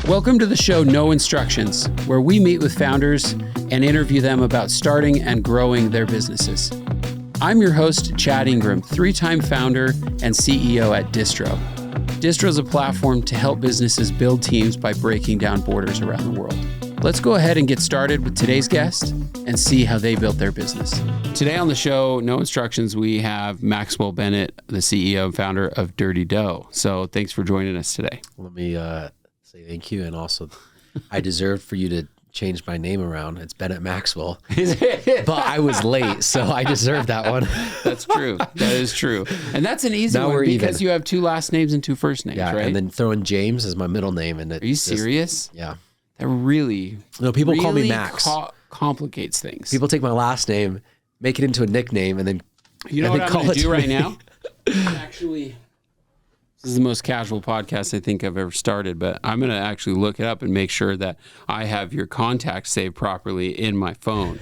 Welcome to the show No Instructions, where we meet with founders and interview them about starting and growing their businesses. I'm your host, Chad Ingram, 3-time founder and CEO at Distro. Distro is a platform to help businesses build teams by breaking down borders around the world. Let's go ahead and get started with today's guest and see how they built their business. Today on the show, No Instructions, we have Maxwell Bennett, the CEO and founder of Dirty Dough. So thanks for joining us today. Let me say thank you. And also, I deserve for you to change my name around. It's Bennett Maxwell. But I was late, so I deserve that one. That's true. That is true. And that's an easy one because you have 2 last names and 2 first names, right? And then throw in James as my middle name. And Are you serious? Yeah. That really, people call me Max. Complicates things. People take my last name, make it into a nickname, and then what I'm going to do right now? Actually, this is the most casual podcast I think I've ever started, but I'm going to actually look it up and make sure that I have your contact saved properly in my phone.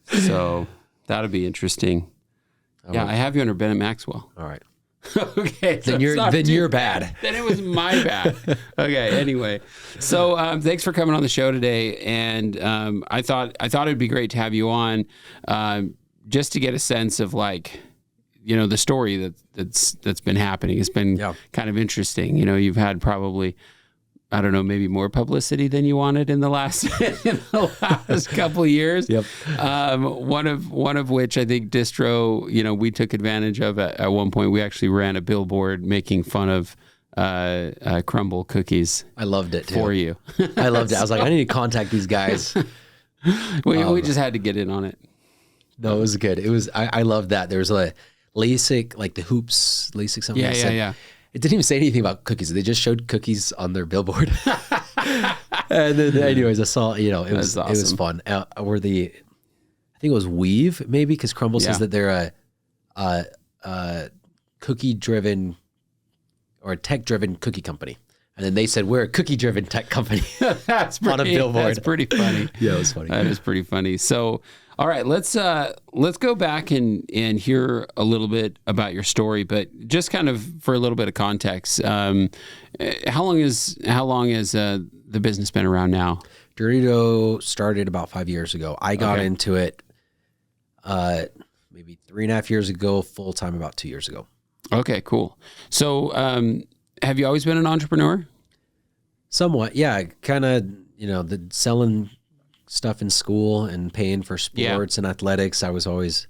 So that'll be interesting. Yeah, I have you under Bennett Maxwell. All right. Okay. Then you're bad. Then it was my bad. Okay. Anyway, so thanks for coming on the show today, and I thought it'd be great to have you on, just to get a sense of the story that's been happening. It's been kind of interesting. You've had probably, I don't know, maybe more publicity than you wanted in the last couple of years. Yep. One of which I think Distro, we took advantage of at one point. We actually ran a billboard making fun of crumble cookies. I loved it too. For you. I loved it. I was like, I need to contact these guys. We just had to get in on it. No, it was good. It was. I loved that. There was a LASIK, like the hoops, LASIK something. Yeah. It didn't even say anything about cookies. They just showed cookies on their billboard. And then, anyways, I saw, it was awesome. It was fun. I think it was Weave, maybe, because Crumble says that they're a cookie-driven or a tech-driven cookie company. And then they said, we're a cookie-driven tech company. On a billboard. That's pretty funny. Yeah, it was funny. That is pretty funny. So, all right, let's go back and hear a little bit about your story, but just kind of for a little bit of context, how long has the business been around now? Dirty Dough started about 5 years ago. I got into it maybe 3.5 years ago, full time about 2 years ago. Okay, cool. So have you always been an entrepreneur? Somewhat, yeah. Kind of, the selling stuff in school and paying for sports and athletics. I was always,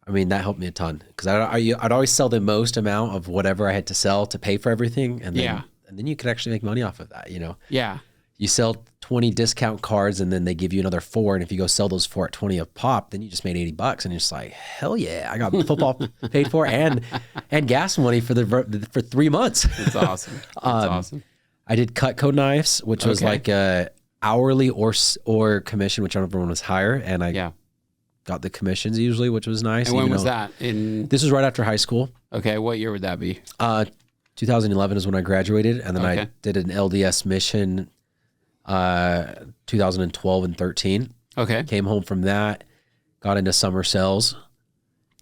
that helped me a ton because I'd always sell the most amount of whatever I had to sell to pay for everything. And then you could actually make money off of that, Yeah. You sell 20 discount cards and then they give you another 4. And if you go sell those 4 at 20 a pop, then you just made $80 and you're just like, hell yeah, I got football paid for and gas money for 3 months. That's awesome. That's awesome. I did Cutco knives, which was like a hourly or commission, whichever one was higher. And I got the commissions usually, which was nice. And when was that? This was right after high school. Okay. What year would that be? 2011 is when I graduated. And then I did an LDS mission 2012 and 13. Okay. Came home from that, got into summer sales.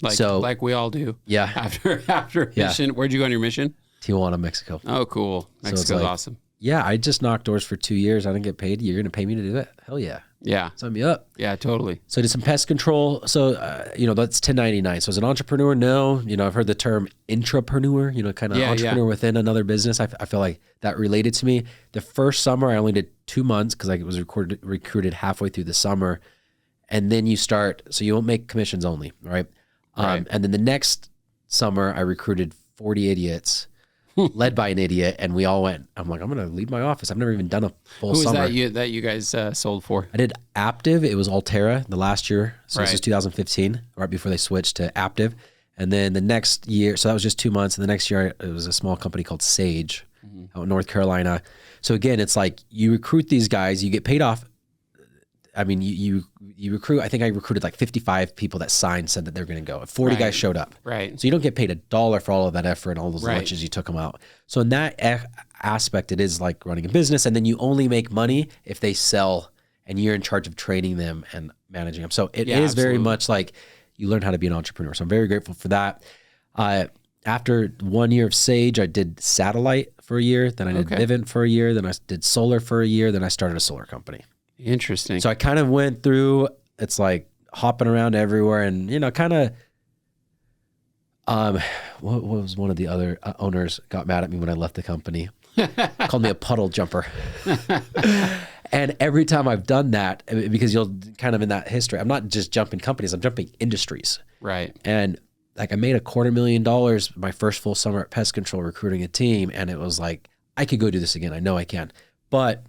Like we all do. Yeah. After mission. Where'd you go on your mission? Tijuana, Mexico. Oh, cool. Mexico's awesome. Yeah, I just knocked doors for 2 years. I didn't get paid. You're going to pay me to do it? Hell yeah. Yeah. Sign me up. Yeah, totally. So I did some pest control. So, that's 1099. So as an entrepreneur, no. I've heard the term intrapreneur, kind of entrepreneur within another business. I feel like that related to me. The first summer, I only did 2 months because I was recruited halfway through the summer. And then you start, so you won't make commissions only, right? And then the next summer, I recruited 40 idiots. Led by an idiot, and we all went. I'm like, I'm going to leave my office. I've never even done a full summer. Who was that you guys sold for? I did Aptiv. It was Altera the last year. So this was 2015, right before they switched to Aptiv. And then the next year, so that was just 2 months. And the next year, it was a small company called Sage out in North Carolina. So again, it's like you recruit these guys, you get paid off. You recruit, I think I recruited like 55 people that signed, said that they're going to go. 40 guys showed up. Right. So you don't get paid $1 for all of that effort and all those lunches you took them out. So in that aspect, it is like running a business. And then you only make money if they sell and you're in charge of training them and managing them. So it is very much like you learn how to be an entrepreneur. So I'm very grateful for that. after 1 year of Sage, I did satellite for a year. Then I did Vivint for a year. Then I did solar for a year. Then I started a solar company. Interesting. So I kind of went through, it's like hopping around everywhere and, kind of, what was one of the other owners got mad at me when I left the company, called me a puddle jumper. And every time I've done that, because you'll kind of in that history, I'm not just jumping companies, I'm jumping industries. Right. And like I made $250,000 my first full summer at Pest Control recruiting a team. And it was like, I could go do this again. I know I can. But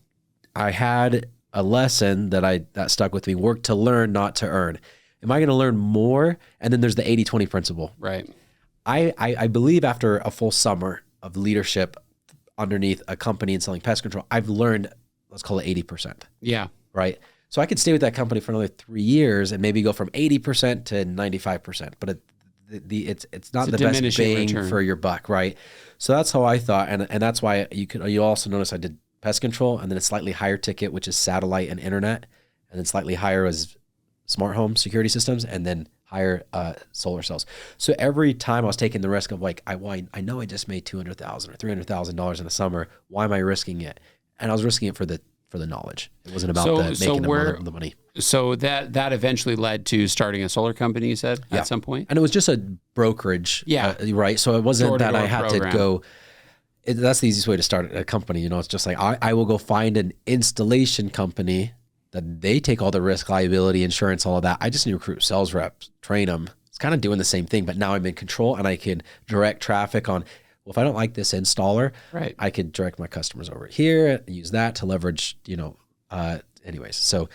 I had a lesson that stuck with me, work to learn, not to earn. Am I going to learn more? And then there's the 80-20 principle. Right. I believe after a full summer of leadership underneath a company and selling pest control, I've learned, let's call it 80%. Yeah. Right. So I could stay with that company for another 3 years and maybe go from 80% to 95%, but it's not the best bang for your buck. Right. So that's how I thought. And that's why you also notice I did pest control and then a slightly higher ticket, which is satellite and internet. And then slightly higher was smart home security systems and then higher solar cells. So every time I was taking the risk of like, I know I just made $200,000 or $300,000 in a summer. Why am I risking it? And I was risking it for the knowledge. It wasn't about making the money. So that eventually led to starting a solar company, you said, at some point? And it was just a brokerage. Yeah. Right. So it wasn't that I had to go. That's the easiest way to start a company. It's just like I will go find an installation company that they take all the risk, liability, insurance, all of that. I just need to recruit sales reps, train them. It's kind of doing the same thing, but now I'm in control and I can direct traffic on, well, if I don't like this installer, right, I could direct my customers over here and use that to leverage, anyways. So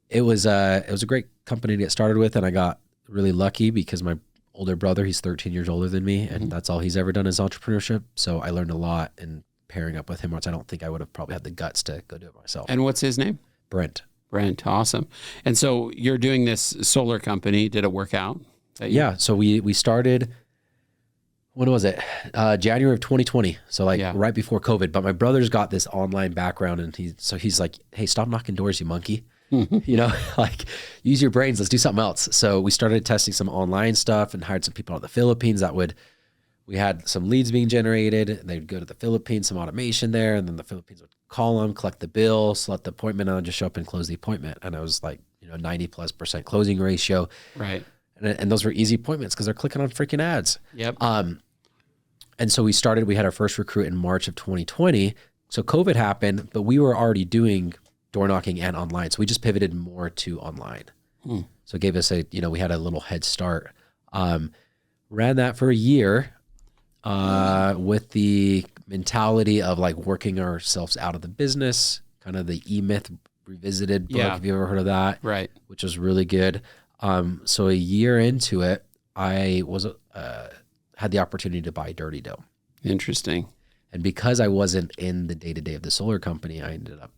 it was a great company to get started with. And I got really lucky because my older brother, he's 13 years older than me. And that's all he's ever done is entrepreneurship. So I learned a lot in pairing up with him, which I don't think I would have probably had the guts to go do it myself. And what's his name? Brent. Awesome. And so you're doing this solar company. Did it work out? Yeah. So we started, when was it? January of 2020. So right before COVID, but my brother's got this online background and he's like, hey, stop knocking doors, you monkey. Like use your brains. Let's do something else. So we started testing some online stuff and hired some people out of the Philippines we had some leads being generated. They'd go to the Philippines, some automation there. And then the Philippines would call them, collect the bill, select the appointment, and I'd just show up and close the appointment. And I was like, 90+% closing ratio. Right. And those were easy appointments because they're clicking on freaking ads. Yep. And so we had our first recruit in March of 2020. So COVID happened, but we were already doing door knocking and online. So we just pivoted more to online. So it gave us we had a little head start. Ran that for a year with the mentality of like working ourselves out of the business, kind of the E-Myth Revisited book, if you ever heard of that, right? Which was really good. So a year into it, I was had the opportunity to buy Dirty Dough. Interesting. And because I wasn't in the day-to-day of the solar company, I ended up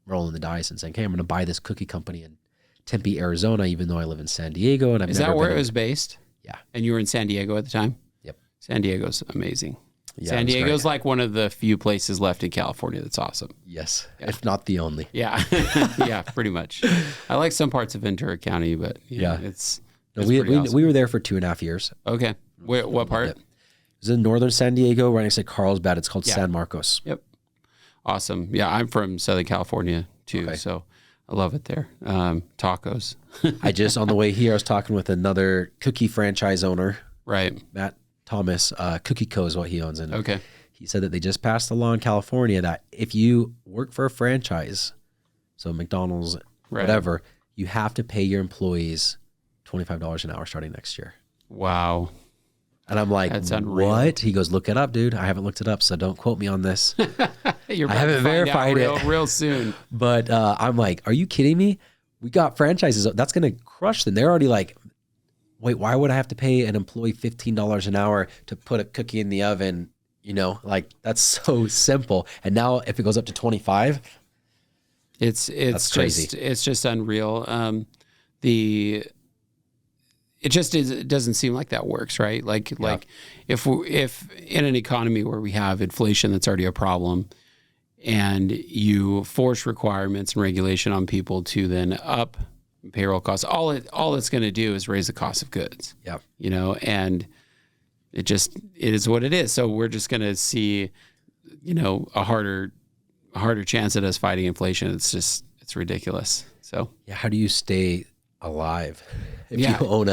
rolling the dice and saying, hey, I'm going to buy this cookie company in Tempe, Arizona, even though I live in San Diego. And Is that where it was based? Yeah. And you were in San Diego at the time? Yep. San Diego's amazing. Yeah, San Diego's like one of the few places left in California that's awesome. Yes, if not the only. Yeah, yeah, pretty much. I like some parts of Ventura County, but it's we were there for 2.5 years. Okay. What part? It was in northern San Diego, right next to Carlsbad. It's called San Marcos. Yep. Awesome. Yeah, I'm from Southern California too, so I love it there. Tacos. I just, on the way here, I was talking with another cookie franchise owner. Right. Matt Thomas, Cookie Co. is what he owns. And okay. He said that they just passed a law in California that if you work for a franchise, so McDonald's, whatever, you have to pay your employees $25 an hour starting next year. Wow. And I'm like, that's unreal. What? He goes, look it up, dude. I haven't looked it up, so don't quote me on this. I haven't verified it real soon. But I'm like, are you kidding me? We got franchises. That's going to crush them. They're already like, wait, why would I have to pay an employee $15 an hour to put a cookie in the oven? Like that's so simple. And now if it goes up to 25, it's crazy. It's just unreal. It doesn't seem like that works, right? Like if in an economy where we have inflation that's already a problem, and you force requirements and regulation on people to then up payroll costs, all it's going to do is raise the cost of goods. Yeah, and it is what it is. So we're just going to see, a harder chance at us fighting inflation. It's ridiculous. So yeah, how do you stay alive if you own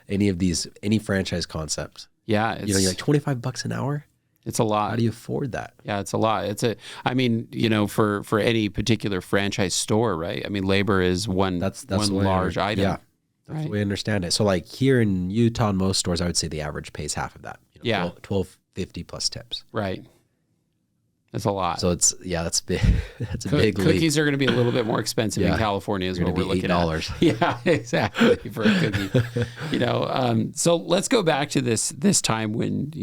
any franchise concept? Yeah. You're like $25 an hour. It's a lot. How do you afford that? Yeah, it's a lot. For any particular franchise store, right? I mean, labor is one large item. Yeah. That's the way I understand it. So like here in Utah, in most stores, I would say the average pays half of that. $12.50 plus tips. Right. That's a lot. So that's big. That's a big leap. Cookies are going to be a little bit more expensive in California is what we're looking at. Yeah, exactly. For a cookie. So let's go back to this time when,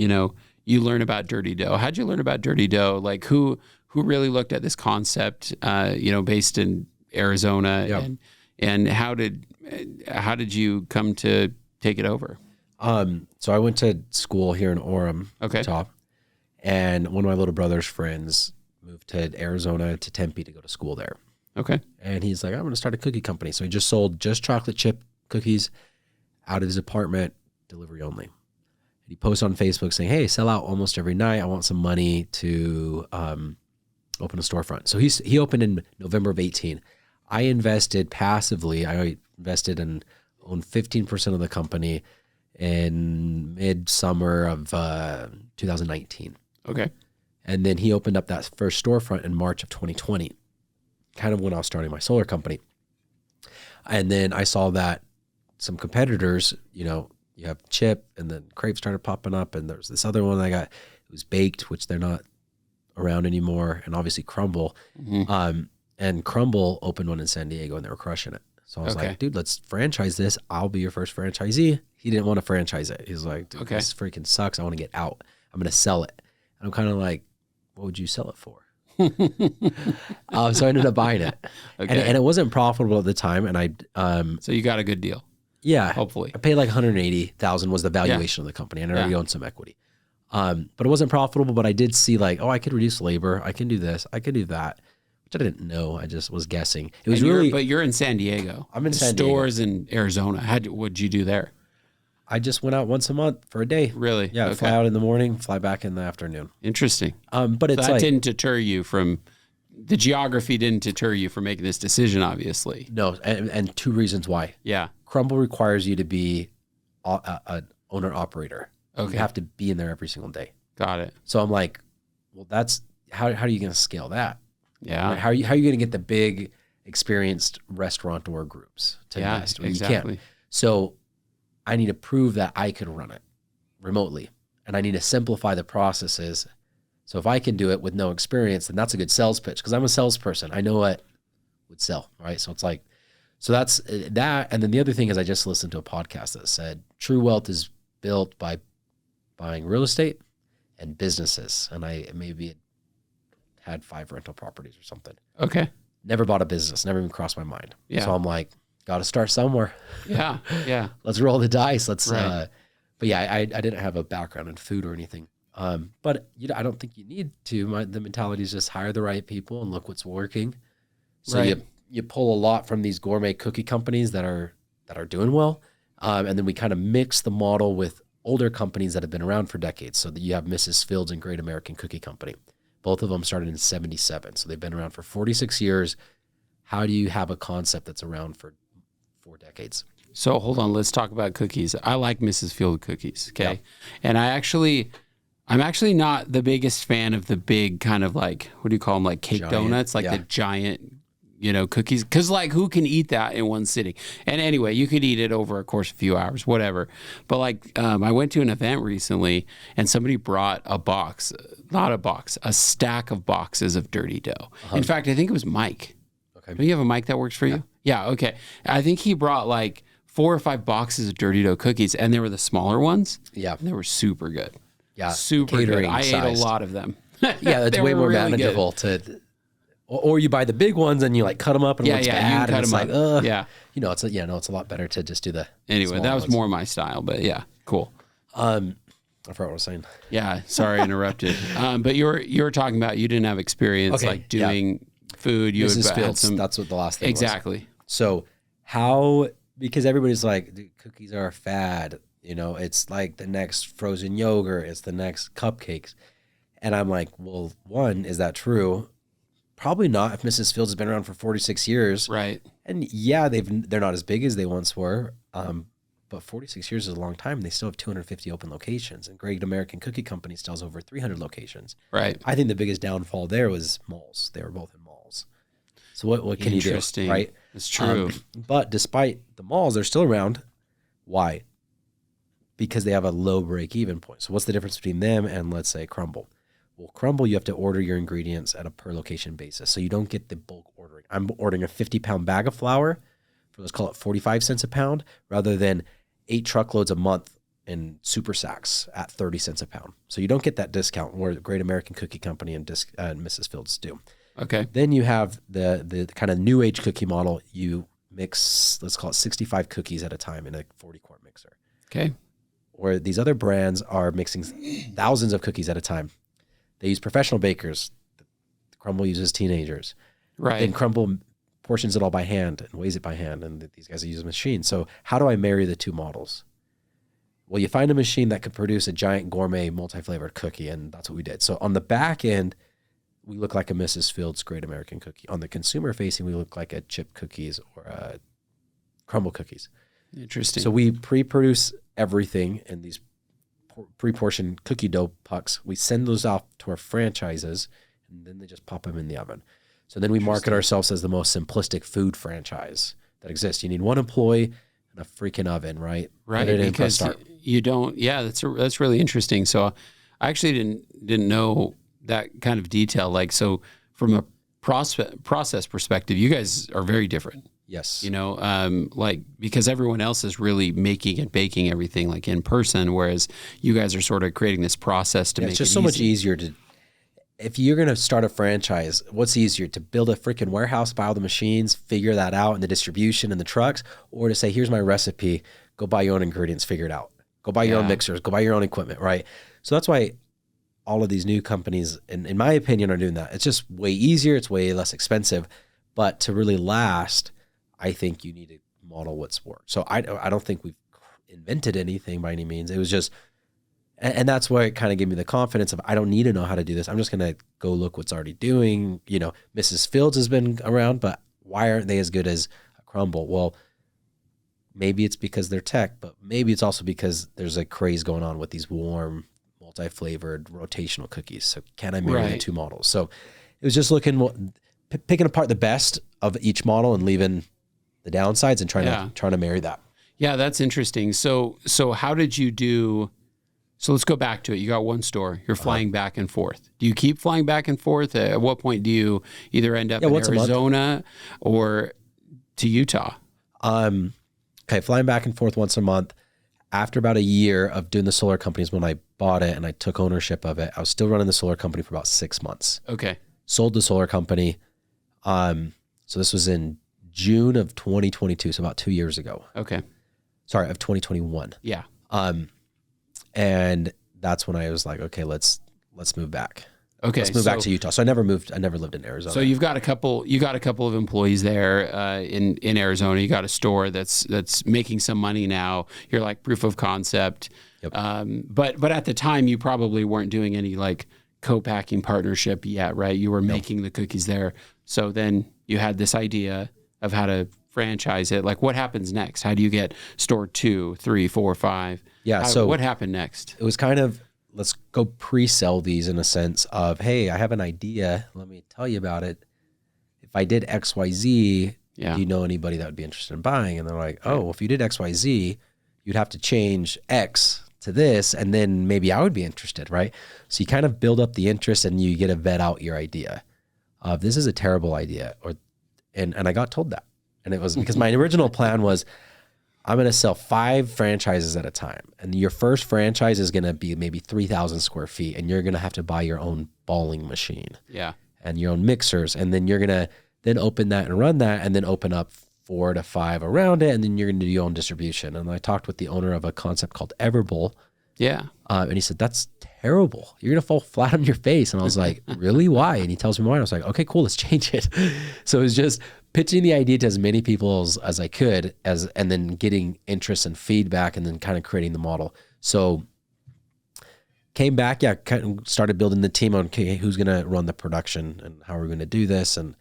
you learn about Dirty Dough. How'd you learn about Dirty Dough? Like who really looked at this concept, based in Arizona, and how did you come to take it over? So I went to school here in Orem, Utah, and one of my little brother's friends moved to Arizona to Tempe to go to school there. Okay. And he's like, I'm going to start a cookie company. So he just sold chocolate chip cookies out of his apartment, delivery only. And he posted on Facebook saying, hey, sell out almost every night. I want some money to open a storefront. So he opened in November of 18. I invested passively. I invested and owned 15% of the company in midsummer of 2019. Okay. And then he opened up that first storefront in March of 2020, kind of when I was starting my solar company. And then I saw that some competitors, you have Chip, and then Crepe started popping up, and there's this other one I got. It was Baked, which they're not around anymore, and obviously Crumble. Mm-hmm. And Crumble opened one in San Diego, and they were crushing it. So I was like, dude, let's franchise this. I'll be your first franchisee. He didn't want to franchise it. He's like, dude, this freaking sucks. I want to get out. I'm going to sell it. And I'm kind of like, what would you sell it for? So I ended up buying it. And it wasn't profitable at the time. And so you got a good deal. Yeah. Hopefully. I paid like $180,000 was the valuation of the company. And I already owned some equity. But it wasn't profitable, but I did see like, I could reduce labor. I can do this. I can do that. Which I didn't know. I just was guessing. It was but you're in San Diego. I'm in San Diego. Stores in Arizona. What'd you do there? I just went out once a month for a day. Really? Yeah. Fly out in the morning, fly back in the afternoon. Interesting. But it's that didn't deter you from the geography. Didn't deter you from making this decision. Obviously. No, and two reasons why. Yeah. Crumble requires you to be an owner operator. Okay. You have to be in there every single day. Got it. So I'm like, well, that's how are you going to scale that? Yeah. Like, how are you going to get the big experienced restaurateur groups to invest? Well, exactly. You can't. So I need to prove that I can run it remotely, and I need to simplify the processes. So if I can do it with no experience, then that's a good sales pitch, because I'm a salesperson. I know what would sell, right? So it's like, so that's that. And then the other thing is I just listened to a podcast that said true wealth is built by buying real estate and businesses. And I maybe had 5 rental properties or something. Okay. Never bought a business, never even crossed my mind. Yeah. So I'm like, got to start somewhere. Yeah. Yeah. Let's roll the dice. Let's, right. But yeah, I didn't have a background in food or anything. But I don't think you need to. The mentality is just hire the right people and look what's working. So you pull a lot from these gourmet cookie companies that are doing well. And then we kind of mix the model with older companies that have been around for decades. So that you have Mrs. Fields and Great American Cookie Company. Both of them started in 1977. So they've been around for 46 years. How do you have a concept that's around for 4 decades? So hold on, let's talk about cookies. I like Mrs. Field cookies, okay? Yeah. And I'm actually not the biggest fan of the big kind of like, what do you call them, like cake donuts, like the giant, cookies. Because like, who can eat that in one sitting? And anyway, you could eat it over a course of a few hours, whatever. But like, I went to an event recently, and somebody brought a stack of boxes of Dirty Dough. Uh-huh. In fact, I think it was Mike. Okay. Do you have a mic that works for you? Yeah, okay. I think he brought like 4 or 5 boxes of Dirty Dough cookies, and they were the smaller ones. Yeah. And they were super good. Yeah. Super good. I ate a lot of them. Yeah, that's way more really manageable to... Or you buy the big ones and you like cut them up and it's bad. You cut them up. Yeah. It's a lot better to just do the... Anyway, that was more my style, but yeah, cool. I forgot what I was saying. Yeah, sorry, I interrupted. But you were talking about you didn't have experience doing food. You Mrs. had Fields, some... That's what the last thing was. Exactly. So how, because everybody's like, dude, cookies are a fad. It's like the next frozen yogurt. It's the next cupcakes. And I'm like, well, one, is that true? Probably not if Mrs. Fields has been around for 46 years. Right. And yeah, they're not as big as they once were. But 46 years is a long time. They still have 250 open locations. And Great American Cookie Company still has over 300 locations. Right. I think the biggest downfall there was malls. They were both in malls. So what can you do? Right? It's true. But despite the malls, they're still around. Why? Because they have a low break-even point. So what's the difference between them and, let's say, Crumble? Well, Crumble, you have to order your ingredients at a per location basis. So you don't get the bulk ordering. I'm ordering a 50-pound bag of flour for, let's call it 45 cents a pound, rather than 8 truckloads a month in super sacks at 30 cents a pound. So you don't get that discount where the Great American Cookie Company and Mrs. Fields do. Okay. Then you have the kind of new age cookie model. You mix, let's call it 65 cookies at a time in a 40-quart mixer. Okay. Where these other brands are mixing thousands of cookies at a time. They use professional bakers. Crumble uses teenagers. Right. Then Crumble portions it all by hand and weighs it by hand, and these guys use a machine. So how do I marry the two models? Well, you find a machine that could produce a giant gourmet multi-flavored cookie, and that's what we did. So on the back end, we look like a Mrs. Fields Great American Cookie. On the consumer facing, we look like a Chip Cookies or a Crumble Cookies. Interesting. So we pre-produce everything in these pre-portioned cookie dough pucks. We send those off to our franchises, and then they just pop them in the oven. So then we market ourselves as the most simplistic food franchise that exists. You need one employee and a freaking oven, right? Right. Because you don't. Yeah, that's really interesting. So I actually didn't know that kind of detail. Like, so from a process perspective, you guys are very different. Yes. Like, because everyone else is really making and baking everything like in person, whereas you guys are sort of creating this process to make it easy. It's just so much easier to. If you're going to start a franchise, what's easier, to build a freaking warehouse, buy all the machines, figure that out, and the distribution and the trucks, or to say, here's my recipe, go buy your own ingredients, figure it out. Go buy your own mixers, go buy your own equipment, right? So that's why all of these new companies, in my opinion, are doing that. It's just way easier. It's way less expensive. But to really last, I think you need to model what's worked. So I don't think we've invented anything by any means. It was just, and that's why it kind of gave me the confidence of, I don't need to know how to do this. I'm just going to go look what's already doing. Mrs. Fields has been around, but why aren't they as good as Crumble? Well, maybe it's because they're tech, but maybe it's also because there's a craze going on with these warm, multi-flavored, rotational cookies. So can I marry the two models? So it was just picking apart the best of each model and leaving the downsides and trying to marry that. Yeah, that's interesting. So how did you do? So let's go back to it. You got one store. You're flying back and forth. Do you keep flying back and forth? At what point do you either end up in Arizona or to Utah? Okay, flying back and forth once a month. After about a year of doing the solar companies, when I bought it and I took ownership of it, I was still running the solar company for about 6 months. Okay. Sold the solar company. So this was in June of 2022, so about 2 years ago. Okay. Sorry, of 2021. Yeah. And that's when I was like, okay, let's move back. Okay. Let's move back to Utah. So I never lived in Arizona. So you've got a couple of employees there in Arizona. You got a store that's making some money now. You're like proof of concept. Yep. But at the time you probably weren't doing any like co-packing partnership yet, right? You were making the cookies there. So then you had this idea of how to franchise it. Like, what happens next? How do you get store 2, 3, 4, 5? Yeah. So what happened next? It was kind of, let's go pre-sell these in a sense of, hey, I have an idea. Let me tell you about it. If I did X, Y, Z, do you know anybody that would be interested in buying? And they're like, oh, well, if you did X, Y, Z, you'd have to change X to this, and then maybe I would be interested, right? So you kind of build up the interest and you get to vet out your idea of, this is a terrible idea, and I got told that. And it was because my original plan was, I'm going to sell 5 franchises at a time. And your first franchise is going to be maybe 3,000 square feet. And you're going to have to buy your own balling machine. Yeah. And your own mixers. And then you're going to then open that and run that and then open up 4 to 5 around it. And then you're going to do your own distribution. And I talked with the owner of a concept called Everbowl Yeah. And he said, that's terrible. You're going to fall flat on your face. And I was like, really? Why? And he tells me why. I was like, okay, cool. Let's change it. So it was just pitching the idea to as many people as I could, and then getting interest and feedback, and then kind of creating the model. So came back, kind of started building the team on, okay, who's going to run the production and how are we going to do this? And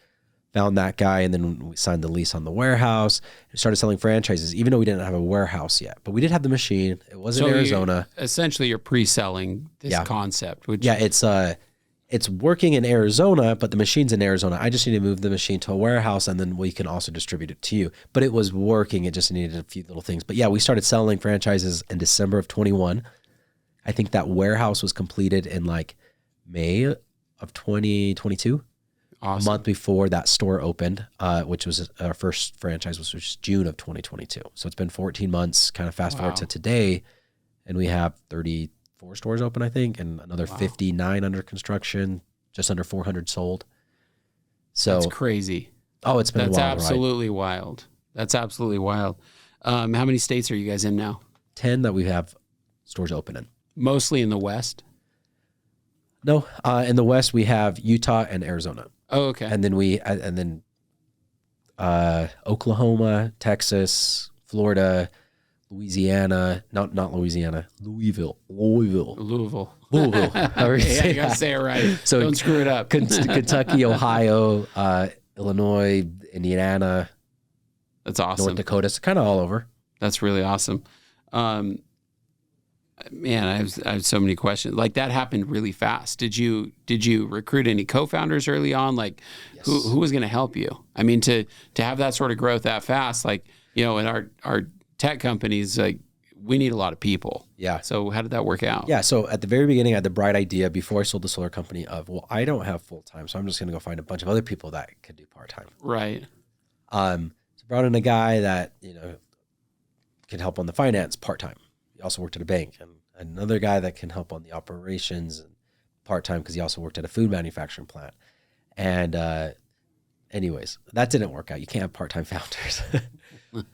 found that guy. And then we signed the lease on the warehouse and started selling franchises, even though we didn't have a warehouse yet, but we did have the machine. It was in Arizona. Essentially you're pre-selling this concept. Which it's working in Arizona, but the machine's in Arizona. I just need to move the machine to a warehouse, and then we can also distribute it to you. But it was working. It just needed a few little things. But yeah, we started selling franchises in December of 21. I think that warehouse was completed in like May of 2022. Awesome. A month before that store opened, which was our first franchise, which was June of 2022. So it's been 14 months, kind of fast forward to today, and we have 34 stores open, I think, and another 59 under construction, just under 400 sold. So that's crazy. Oh, it's been a wild ride. That's absolutely wild. That's absolutely wild. How many states are you guys in now? 10 that we have stores open in. Mostly in the West? No, in the West we have Utah and Arizona. Oh, okay. And then Oklahoma, Texas, Florida, Louisiana, not Louisiana, Louisville. Yeah, you gotta say it right. So don't screw it up. Kentucky, Ohio, Illinois, Indiana. That's awesome. North Dakota. It's kind of all over. That's really awesome. Man, I have so many questions. Like that happened really fast. Did you recruit any co-founders early on? Like Yes. who was going to help you? I mean, to have that sort of growth that fast, like, you know, in our tech companies, like we need a lot of people. Yeah. So how did that work out? Yeah. So at the very beginning, I had the bright idea before I sold the solar company of, well, I don't have full time, so I'm just going to go find a bunch of other people that could do part time. Right. So brought in a guy that, you know, can help on the finance part time. He also worked at a bank, and another guy that can help on the operations and part time because he also worked at a food manufacturing plant. And anyways, that didn't work out. You can't have part time founders.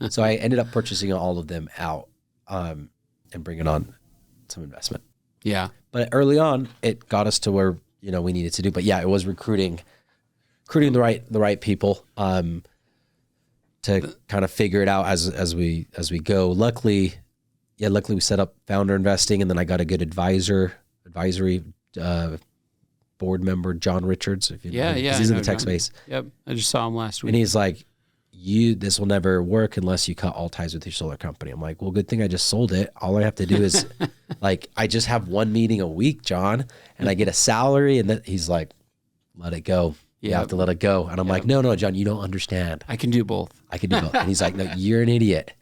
So I ended up purchasing all of them out and bringing on some investment. Yeah. But early on, it got us to where, you know, we needed to do. But yeah, it was recruiting the right people to kind of figure it out as we go. Luckily we set up founder investing, and then I got a good advisory board member, John Richards. If you know him, 'cause he's in the tech space. Yep, I just saw him last week. And he's like, this will never work unless you cut all ties with your solar company. I'm like, well, good thing I just sold it. All I have to do is like, I just have one meeting a week, John, and I get a salary. And then he's like, let it go. You have to let it go. And I'm like, no, John, you don't understand. I can do both. And he's like, no, you're an idiot.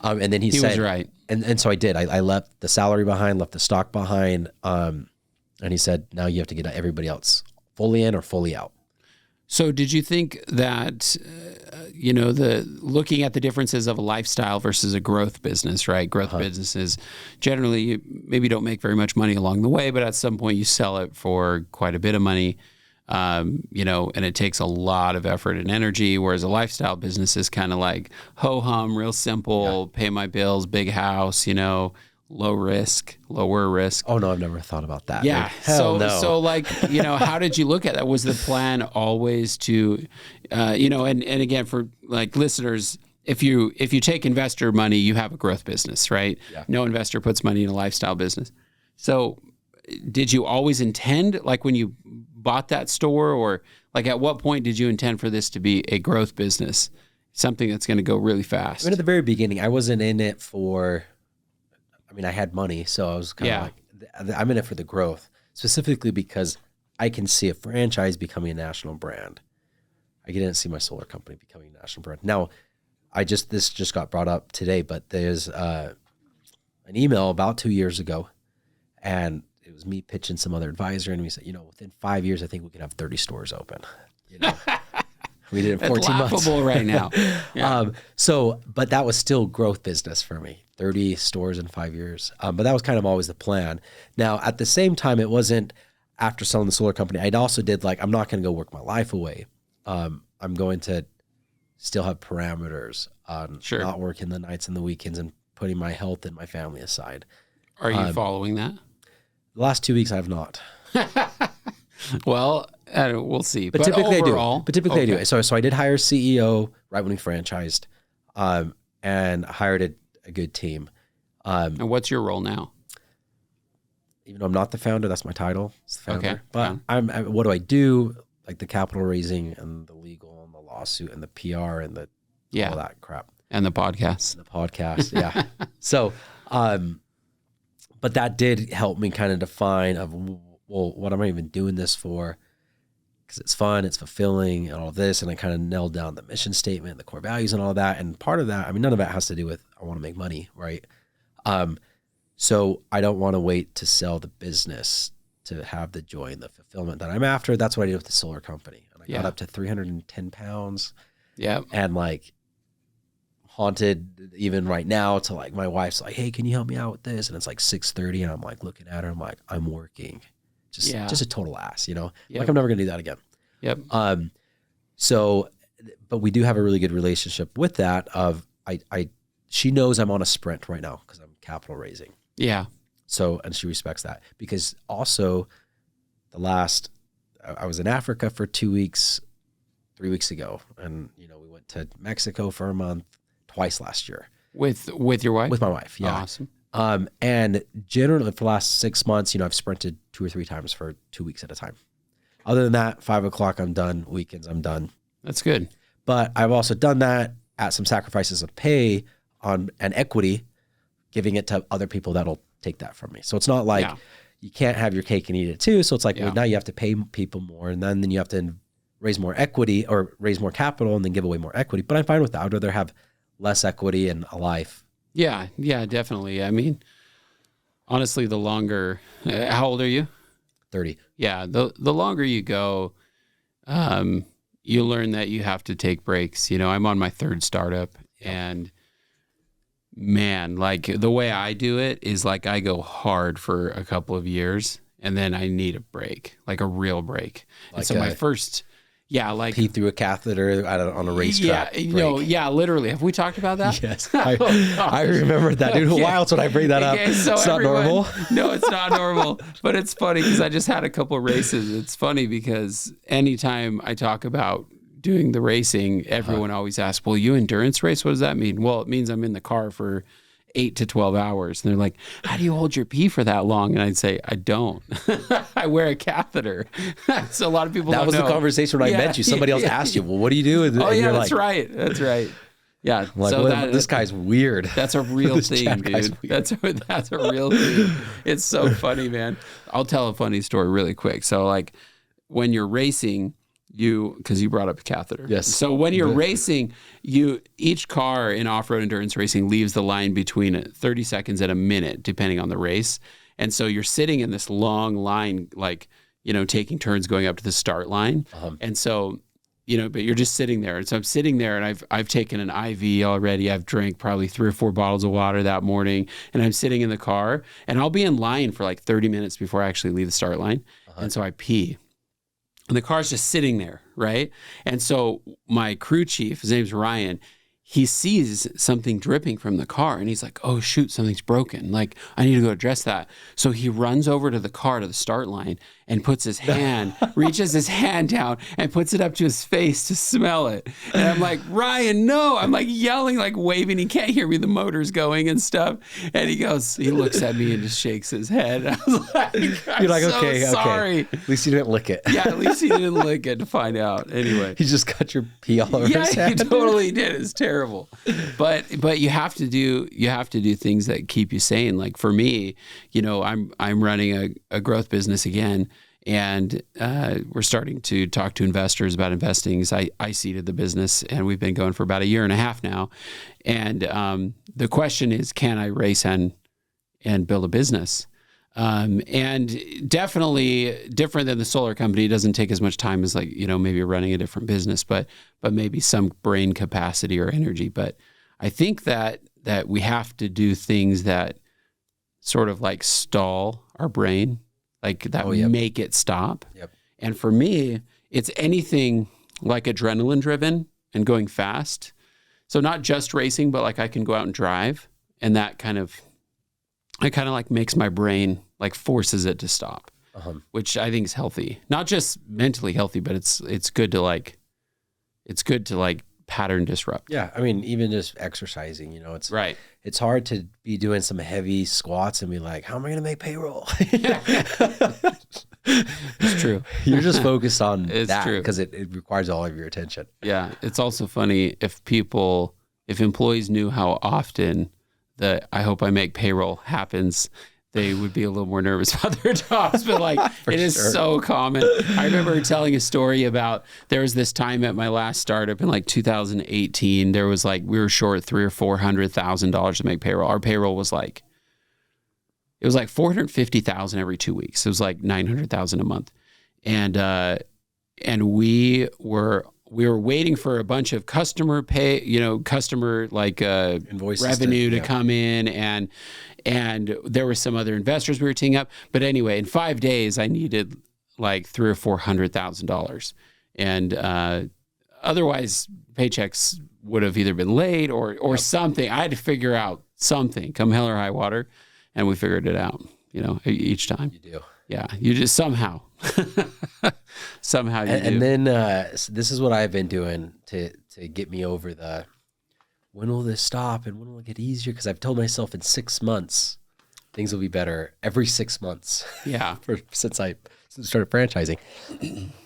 And then he said, was right. And so I did. I left the salary behind, left the stock behind. And he said, now you have to get everybody else fully in or fully out. So did you think that, you know, looking at the differences of a lifestyle versus a growth business, right? Growth businesses, generally you maybe don't make very much money along the way, but at some point you sell it for quite a bit of money. You know, and it takes a lot of effort and energy, whereas a lifestyle business is kind of like ho-hum, real simple, pay my bills, big house, you know, lower risk. Oh no, I've never thought about that. Yeah. Like, hell no. So like, you know, how did you look at that? Was the plan always to, you know, and again, for like listeners, if you take investor money, you have a growth business, right? Yeah. No investor puts money in a lifestyle business. So did you always intend, like when you bought that store, or like at what point did you intend for this to be a growth business, something that's going to go really fast? I mean, at the very beginning, I wasn't in it for, I mean, I had money, so I was kind of like, I'm in it for the growth, specifically because I can see a franchise becoming a national brand. I didn't see my solar company becoming a national brand. Now, this just got brought up today, but there's an email about 2 years ago, and it was me pitching some other advisor, and we said, you know, within 5 years, I think we could have 30 stores open. You know, we did it in 14 months. It's laughable right now. Yeah. But that was still growth business for me. 30 stores in 5 years. But that was kind of always the plan. Now, at the same time, it wasn't after selling the solar company. I'd also did like, I'm not going to go work my life away. I'm going to still have parameters on not working the nights and the weekends and putting my health and my family aside. Are you following that? The last 2 weeks I have not. Well, we'll see. But typically overall, I do. But typically I do. So I did hire a CEO right when we franchised, and hired a good team. And what's your role now? Even though I'm not the founder, that's my title. It's the founder. Okay. But what do I do? Like the capital raising and the legal and the lawsuit and the PR and all that crap. And the podcast. Yeah. So, but that did help me kind of define what am I even doing this for? Because it's fun, it's fulfilling, and all of this. And I kind of nailed down the mission statement, the core values, and all that. And part of that, I mean, none of that has to do with I want to make money, right? So I don't want to wait to sell the business to have the joy and the fulfillment that I'm after. That's what I did with the solar company. And I got up to 310 pounds. Yeah. And like haunted even right now to like my wife's like, hey, can you help me out with this? And it's like 6:30 and I'm like looking at her. I'm like, I'm working. Just a total ass, you know? Like I'm never going to do that again. Yep. So, but we do have a really good relationship with that of she knows I'm on a sprint right now because I'm capital raising. Yeah. So, and she respects that because also I was in Africa for 2 weeks, 3 weeks ago. And, you know, we went to Mexico for a month twice last year. With your wife? With my wife. Yeah. Awesome. And generally for the last 6 months, you know, I've sprinted 2 or 3 times for 2 weeks at a time. Other than that, 5 o'clock, I'm done. Weekends, I'm done. That's good. But I've also done that at some sacrifices of pay and equity, giving it to other people that'll take that from me. So it's not like you can't have your cake and eat it too. So it's like, well, now you have to pay people more and then you have to raise more equity or raise more capital and then give away more equity. But I'm fine with that. I'd rather have less equity and a life. Yeah, definitely. I mean, honestly, the longer, how old are you? 30. Yeah, the longer you go, you learn that you have to take breaks. You know, I'm on my 3rd startup and man, like the way I do it is like I go hard for a couple of years and then I need a break, like a real break. Like and so my first... Yeah, like pee through a catheter on a racetrack. Literally. Have we talked about that? Yes, I remember that, dude. Why else would I bring that up? So it's not normal. No, it's not normal. But it's funny because I just had a couple of races. It's funny because anytime I talk about doing the racing, everyone always asks, "Well, you endurance race? What does that mean?" Well, it means I'm in the car for 8 to 12 hours. And they're like, how do you hold your pee for that long? And I'd say, I don't. I wear a catheter. So a lot of people don't know. That was the conversation when I met you. Somebody else asked you, well, what do you do? And you're that's right. That's right. Yeah. Like, so this guy's weird. That's a real thing, dude. That's a real thing. It's so funny, man. I'll tell a funny story really quick. So like when you're racing, because you brought up a catheter. Yes. So when you're racing, each car in off-road endurance racing leaves the line between 30 seconds and a minute, depending on the race. And so you're sitting in this long line, like, you know, taking turns going up to the start line. And so, you know, but you're just sitting there. And so I'm sitting there and I've taken an IV already. I've drank probably 3 or 4 bottles of water that morning. And I'm sitting in the car and I'll be in line for like 30 minutes before I actually leave the start line. And so I pee. And the car's just sitting there, right? And so my crew chief, his name's Ryan, he sees something dripping from the car and he's like, oh shoot, something's broken. Like, I need to go address that. So he runs over to the car to the start line and puts his hand, reaches his hand down and puts it up to his face to smell it. And I'm like, Ryan, no. I'm like yelling, like waving. He can't hear me. The motor's going and stuff. And he looks at me and just shakes his head. I was like, you're like, okay, sorry. At least you didn't lick it. Yeah, at least he didn't lick it to find out. Anyway. He just got your pee all over his head. Yeah, he totally did. It's terrible. But you have to do things that keep you sane. Like for me, you know, I'm running a growth business again, and we're starting to talk to investors about investing. I seeded the business, and we've been going for about 1.5 years now. And the question is, can I race and build a business? And definitely different than the solar company. It doesn't take as much time as, like, you know, maybe running a different business, but maybe some brain capacity or energy. But I think that we have to do things that sort of like stall our brain, like that make it stop. Yep. And for me, it's anything like adrenaline driven and going fast. So not just racing, but like I can go out and drive, and that kind of it kind of like makes my brain, like forces it to stop, which I think is healthy. Not just mentally healthy, but it's good to like pattern disrupt. Yeah. I mean, even just exercising, it's right. It's hard to be doing some heavy squats and be like, how am I going to make payroll? It's true. You're just focused on that true. Because it requires all of your attention. Yeah. It's also funny if employees knew how often the I hope I make payroll happens, they would be a little more nervous about their jobs. But like, it is so common. I remember telling a story about, there was this time at my last startup in like 2018, there was like, we were short $300,000 or $400,000 to make payroll. Our payroll was like, it was like 450,000 every 2 weeks. It was like 900,000 a month. And we were waiting for a bunch of customer like invoice revenue to come in, and there were some other investors we were teeing up. But anyway, in 5 days, I needed like $300,000 or $400,000, and otherwise paychecks would have either been late or something. I had to figure out something, come hell or high water, and we figured it out. Each time. You do. Yeah, you just somehow you do. And then this is what I've been doing to get me over the, when will this stop and when will it get easier? Because I've told myself in 6 months, things will be better every 6 months. Yeah. Since I started franchising.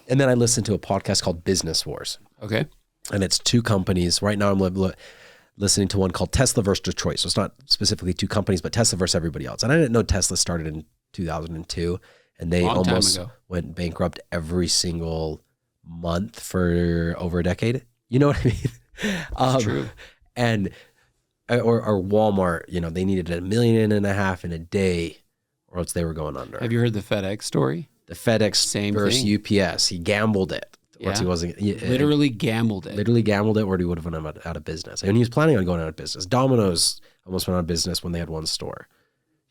And then I listened to a podcast called Business Wars. Okay. And it's two companies. Right now I'm listening to one called Tesla versus Detroit. So it's not specifically two companies, but Tesla versus everybody else. And I didn't know Tesla started in 2002, and they almost went bankrupt every single month for over a decade. You know what I mean? That's true. And or Walmart, they needed $1.5 million in a day, or else they were going under. Have you heard the FedEx story? The FedEx versus UPS. He gambled it. Yeah. He wasn't literally gambled it. Literally gambled it, or he would have went out of business. And he was planning on going out of business. Domino's almost went out of business when they had one store.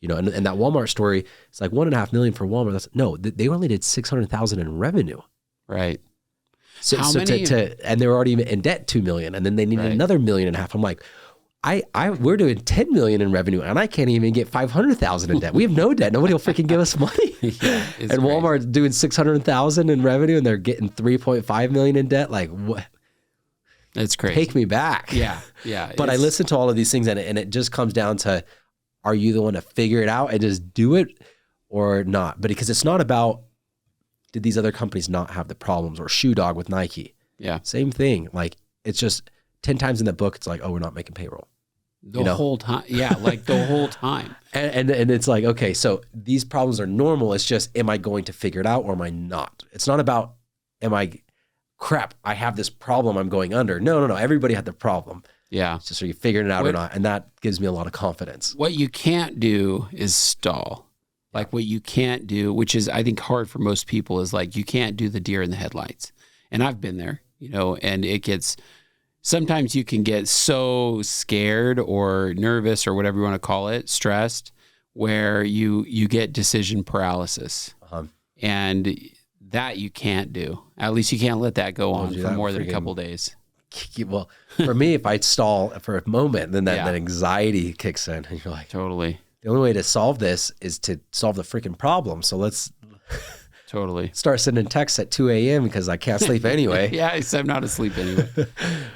And that Walmart story, it's like $1.5 million for Walmart. They only did $600,000 in revenue. Right. So and they were already in debt $2 million, and then they needed another $1.5 million. I'm like, we're doing $10 million in revenue, and I can't even get $500,000 in debt. We have no debt. Nobody will freaking give us money. Yeah, and Walmart's doing $600,000 in revenue, and they're getting $3.5 million in debt. Like, what? That's crazy. Take me back. Yeah, yeah. But I listen to all of these things, and it just comes down to, are you the one to figure it out and just do it or not? But because it's not about, did these other companies not have the problems, or Shoe Dog with Nike? Yeah. Same thing. Like, it's just 10 times in that book, it's like, oh, we're not making payroll. The whole time. Yeah, like the whole time. And it's like, okay, so these problems are normal. It's just, am I going to figure it out or am I not? It's not about, crap, I have this problem, I'm going under. No. Everybody had the problem. Yeah. It's just, are you figuring it out or not? And that gives me a lot of confidence. What you can't do is stall. Like what you can't do, which is, I think, hard for most people, is like, you can't do the deer in the headlights. And I've been there, and it gets, sometimes you can get so scared or nervous or whatever you want to call it, stressed, where you get decision paralysis. And that you can't do. At least you can't let that go on for more than a couple of days. Well, for me, if I stall for a moment, then that anxiety kicks in, and you're like, totally. The only way to solve this is to solve the freaking problem. So let's totally start sending texts at 2 a.m. because I can't sleep anyway. Yeah, except I'm not asleep anyway.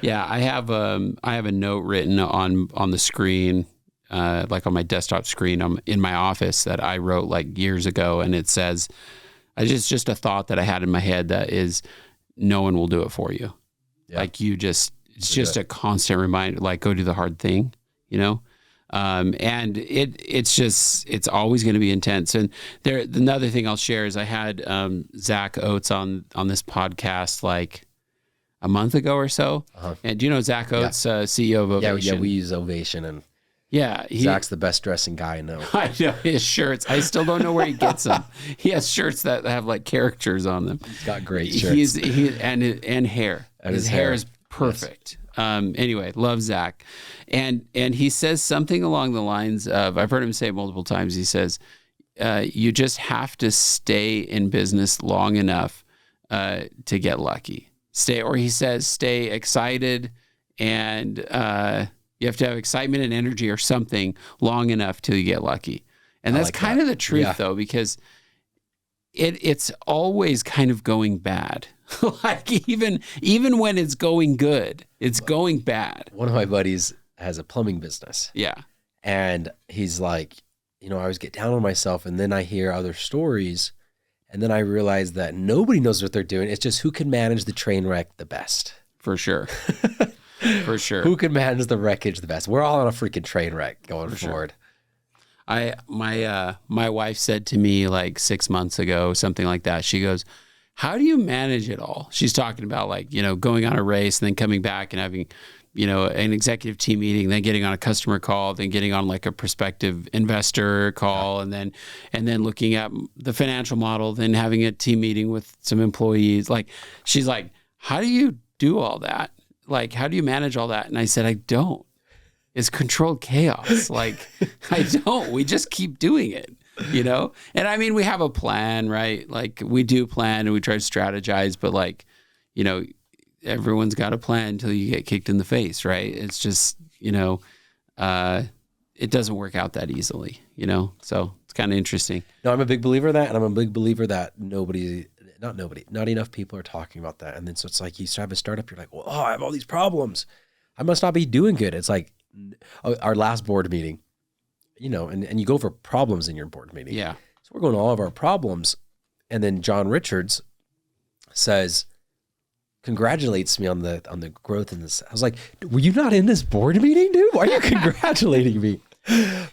Yeah, I have a note written on the screen, like on my desktop screen, in my office, that I wrote like years ago, and it says, it's just a thought that I had in my head that is, no one will do it for you. Yeah. Like it's just a constant reminder, like, go do the hard thing, and it's always going to be intense. And another thing I'll share is I had Zach Oates on this podcast like a month ago or so. And do you know Zach Oates, CEO of Ovation? Yeah, we use Ovation, and Zach's the best dressing guy I know. I know his shirts. I still don't know where he gets them. He has shirts that have like characters on them. He's got great shirts. And hair. His hair is perfect. Yes. Anyway, love Zach. And he says something along the lines of, I've heard him say it multiple times. He says, you just have to stay in business long enough to get lucky. He says, stay excited, and you have to have excitement and energy or something long enough till you get lucky. And that's kind of the truth though, because it's always kind of going bad. Like even when it's going good, it's going bad. One of my buddies has a plumbing business. Yeah. And he's like, I always get down on myself, and then I hear other stories, and then I realize that nobody knows what they're doing. It's just who can manage the train wreck the best. For sure. For sure. Who can manage the wreckage the best? We're all on a freaking train wreck going forward. Sure. My wife said to me like 6 months ago, something like that. She goes, "How do you manage it all?" She's talking about like, going on a race and then coming back and having, an executive team meeting, then getting on a customer call, then getting on like a prospective investor call, and then looking at the financial model, then having a team meeting with some employees. Like, she's like, "How do you do all that? Like, how do you manage all that?" And I said, "I don't. It's controlled chaos. Like, I don't. We just keep doing it, And I mean, we have a plan, right? Like, we do plan and we try to strategize, but like, everyone's got a plan until you get kicked in the face, right? It's just, it doesn't work out that easily, So it's kind of interesting. No, I'm a big believer of that, and I'm a big believer that not enough people are talking about that. And then so it's like you have a startup, you're like, well, I have all these problems. I must not be doing good. It's like our last board meeting, and you go over problems in your board meeting. Yeah. So we're going to all of our problems. And then John Richards congratulates me on the growth in this. I was like, were you not in this board meeting, dude? Why are you congratulating me?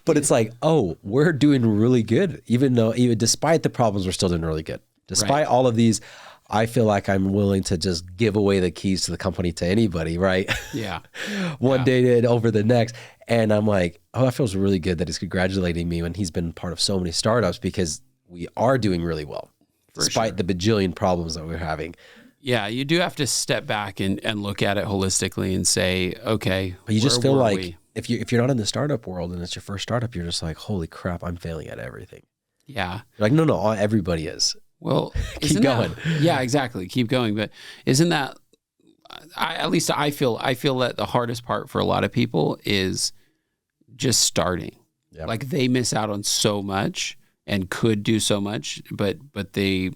But it's like, oh, we're doing really good. Even despite the problems, we're still doing really good. Despite all of these, I feel like I'm willing to just give away the keys to the company to anybody, right? Yeah. One day over the next. And I'm like, oh, that feels really good that he's congratulating me when he's been part of so many startups, because we are doing really well, despite the bajillion problems that we're having. Yeah, you do have to step back and look at it holistically and say, okay. But you just feel like if you're not in the startup world and it's your first startup, you're just like, holy crap, I'm failing at everything. Yeah. You're like, no, everybody is. Well, keep going. Yeah, exactly. Keep going. But isn't that, I feel that the hardest part for a lot of people is just starting. Yep. Like they miss out on so much and could do so much, but they're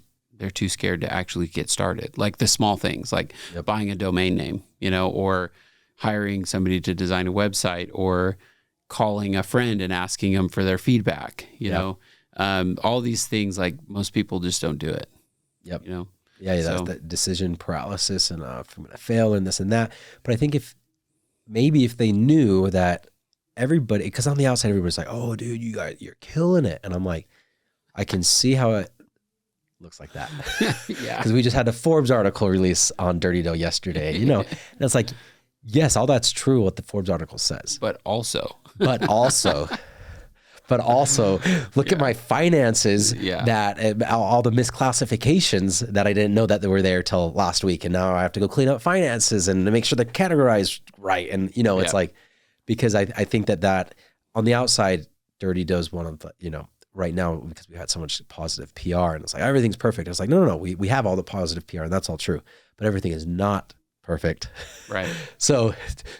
too scared to actually get started. Like the small things, like buying a domain name, or hiring somebody to design a website, or calling a friend and asking them for their feedback, you know. All these things, like most people just don't do it. Yep. Yeah, that's the decision paralysis, and if I'm going to fail and this and that. But I think if they knew that everybody, because on the outside everybody's like, oh, dude, you're killing it, and I'm like, I can see how it looks like that. Yeah. Because we just had a Forbes article release on Dirty Dough yesterday, and it's like, yes, all that's true what the Forbes article says. But also look at my finances, that all the misclassifications that I didn't know that they were there till last week. And now I have to go clean up finances and make sure they're categorized right. And, it's like, because I think that on the outside, Dirty Dough is one of the, right now, because we had so much positive PR and it's like, everything's perfect. It's like, no, we have all the positive PR and that's all true, but everything is not perfect. Right. So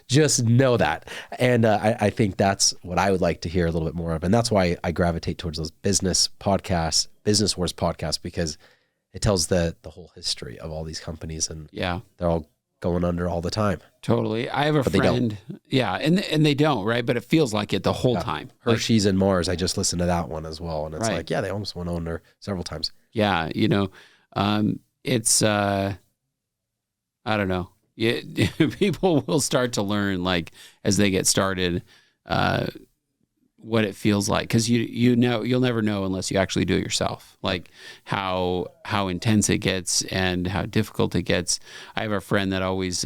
just know that. And I think that's what I would like to hear a little bit more of. And that's why I gravitate towards those business podcasts, Business Wars podcasts, because it tells the whole history of all these companies, and they're all going under all the time. Totally. I have a friend. Yeah. And they don't, right? But it feels like it the whole time. Hershey's and Mars. I just listened to that one as well. And it's like, they almost went under several times. Yeah. It's, I don't know. People will start to learn, like, as they get started, what it feels like, because you'll never know unless you actually do it yourself, like how intense it gets and how difficult it gets. I have a friend that always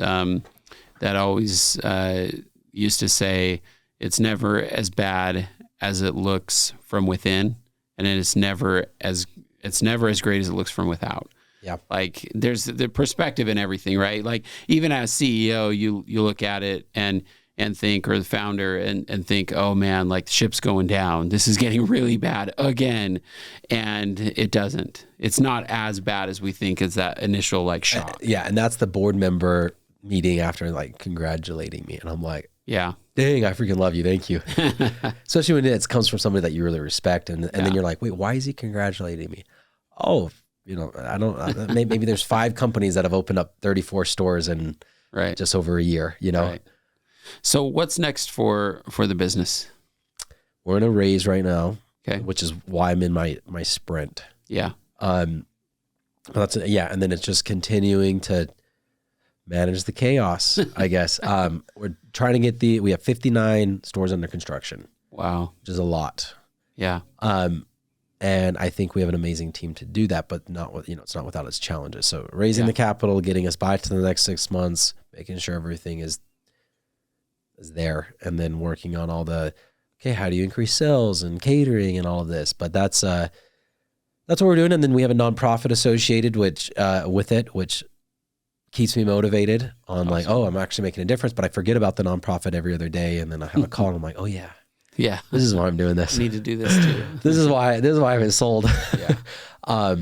used to say, it's never as bad as it looks from within, and it's never as great as it looks from without. Yeah. Like there's the perspective in everything, right? Like even as CEO, you look at it and think, or the founder and think, oh man, like the ship's going down. This is getting really bad again. And it doesn't. It's not as bad as we think as that initial like shock. And that's the board member meeting after like congratulating me. And I'm like, Yeah. Dang, I freaking love you. Thank you. Especially when it comes from somebody that you really respect. And then you're like, wait, why is he congratulating me? Oh, I don't, maybe there's 5 companies that have opened up 34 stores in just over a year, Right. So what's next for the business? We're in a raise right now, okay, which is why I'm in my sprint. Yeah. And then it's just continuing to manage the chaos, I guess. We're trying to get we have 59 stores under construction. Wow. Which is a lot. Yeah. And I think we have an amazing team to do that, but not with, it's not without its challenges. So raising the capital, getting us by to the next 6 months, making sure everything is there, and then working on all the, how do you increase sales and catering and all of this? But that's what we're doing. And then we have a nonprofit associated, which keeps me motivated on like, oh, I'm actually making a difference, but I forget about the nonprofit every other day. And then I have a call and I'm like, oh yeah, this is why I'm doing this. I need to do this too. This is why I haven't sold. Yeah.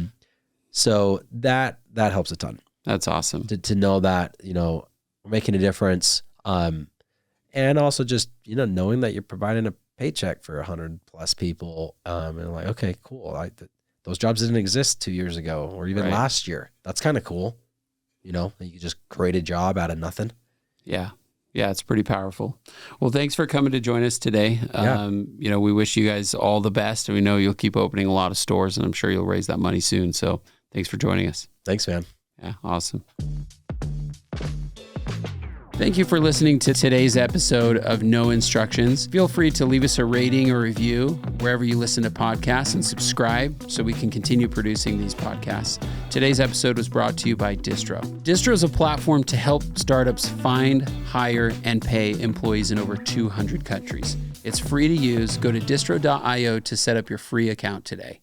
So that helps a ton. That's awesome. To know that, we're making a difference. And also just, knowing that you're providing a paycheck for 100+ people. And like, okay, cool. Those jobs didn't exist 2 years ago or even last year. That's kind of cool. You just create a job out of nothing. Yeah. Yeah. It's pretty powerful. Well, thanks for coming to join us today. We wish you guys all the best, and we know you'll keep opening a lot of stores, and I'm sure you'll raise that money soon. So thanks for joining us. Thanks, man. Yeah. Awesome. Thank you for listening to today's episode of No Instructions. Feel free to leave us a rating or review wherever you listen to podcasts, and subscribe so we can continue producing these podcasts. Today's episode was brought to you by Distro. Distro is a platform to help startups find, hire, and pay employees in over 200 countries. It's free to use. Go to distro.io to set up your free account today.